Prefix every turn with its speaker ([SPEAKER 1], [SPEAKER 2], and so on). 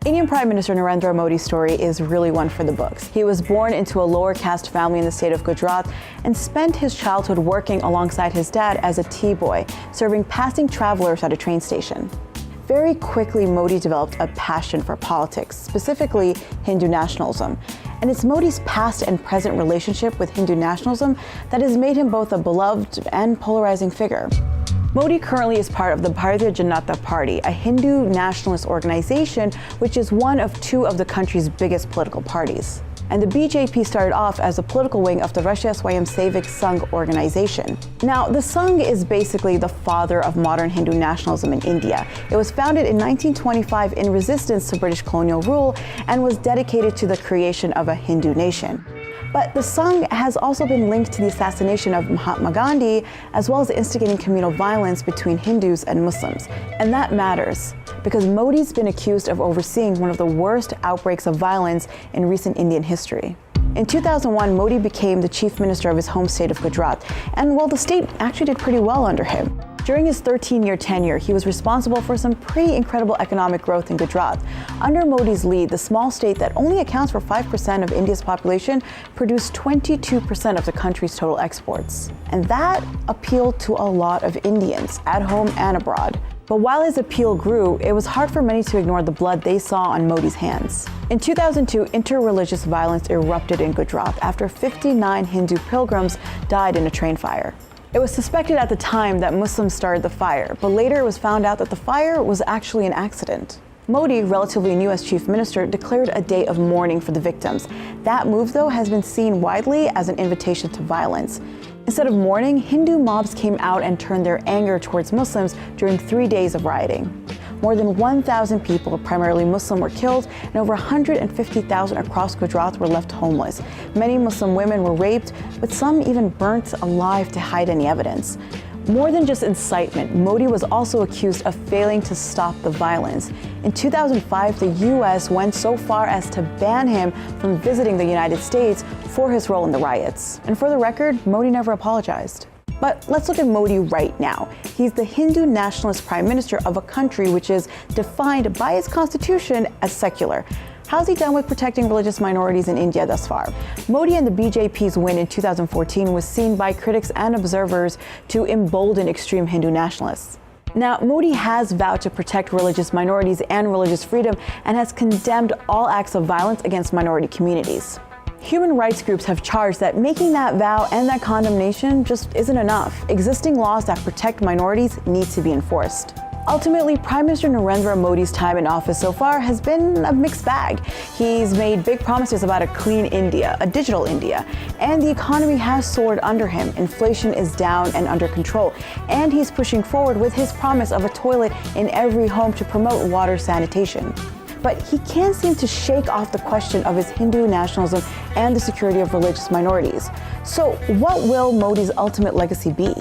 [SPEAKER 1] Indian Prime Minister Narendra Modi's story is really one for the books. He was born into a lower caste family in the state of Gujarat and spent his childhood working alongside his dad as a tea boy, serving passing travelers at a train station. Very quickly, Modi developed a passion for politics, specifically Hindu nationalism. And it's Modi's past and present relationship with Hindu nationalism that has made him both a beloved and polarizing figure. Modi currently is part of the Bharatiya Janata Party, a Hindu nationalist organization which is one of two of the country's biggest political parties. And the BJP started off as a political wing of the Rashtriya Swayamsevak Sangh organization. Now, the Sangh is basically the father of modern Hindu nationalism in India. It was founded in 1925 in resistance to British colonial rule and was dedicated to the creation of a Hindu nation. But the Sangh has also been linked to the assassination of Mahatma Gandhi, as well as instigating communal violence between Hindus and Muslims. And that matters, because Modi's been accused of overseeing one of the worst outbreaks of violence in recent Indian history. In 2001, Modi became the chief minister of his home state of Gujarat, and while the state actually did pretty well under him. During his 13-year tenure, he was responsible for some pretty incredible economic growth in Gujarat. Under Modi's lead, the small state that only accounts for 5% of India's population produced 22% of the country's total exports. And that appealed to a lot of Indians, at home and abroad. But while his appeal grew, it was hard for many to ignore the blood they saw on Modi's hands. In 2002, interreligious violence erupted in Gujarat after 59 Hindu pilgrims died in a train fire. It was suspected at the time that Muslims started the fire, but later it was found out that the fire was actually an accident. Modi, relatively new as chief minister, declared a day of mourning for the victims. That move, though, has been seen widely as an invitation to violence. Instead of mourning, Hindu mobs came out and turned their anger towards Muslims during 3 days of rioting. More than 1,000 people, primarily Muslim, were killed, and over 150,000 across Gujarat were left homeless. Many Muslim women were raped, but some even burnt alive to hide any evidence. More than just incitement, Modi was also accused of failing to stop the violence. In 2005, the US went so far as to ban him from visiting the United States for his role in the riots. And for the record, Modi never apologized. But let's look at Modi right now. He's the Hindu nationalist prime minister of a country which is defined by its constitution as secular. How's he done with protecting religious minorities in India thus far? Modi and the BJP's win in 2014 was seen by critics and observers to embolden extreme Hindu nationalists. Now, Modi has vowed to protect religious minorities and religious freedom and has condemned all acts of violence against minority communities. Human rights groups have charged that making that vow and that condemnation just isn't enough. Existing laws that protect minorities need to be enforced. Ultimately, Prime Minister Narendra Modi's time in office so far has been a mixed bag. He's made big promises about a clean India, a digital India, and the economy has soared under him. Inflation is down and under control, and he's pushing forward with his promise of a toilet in every home to promote water sanitation. But he can't seem to shake off the question of his Hindu nationalism and the security of religious minorities. So what will Modi's ultimate legacy be?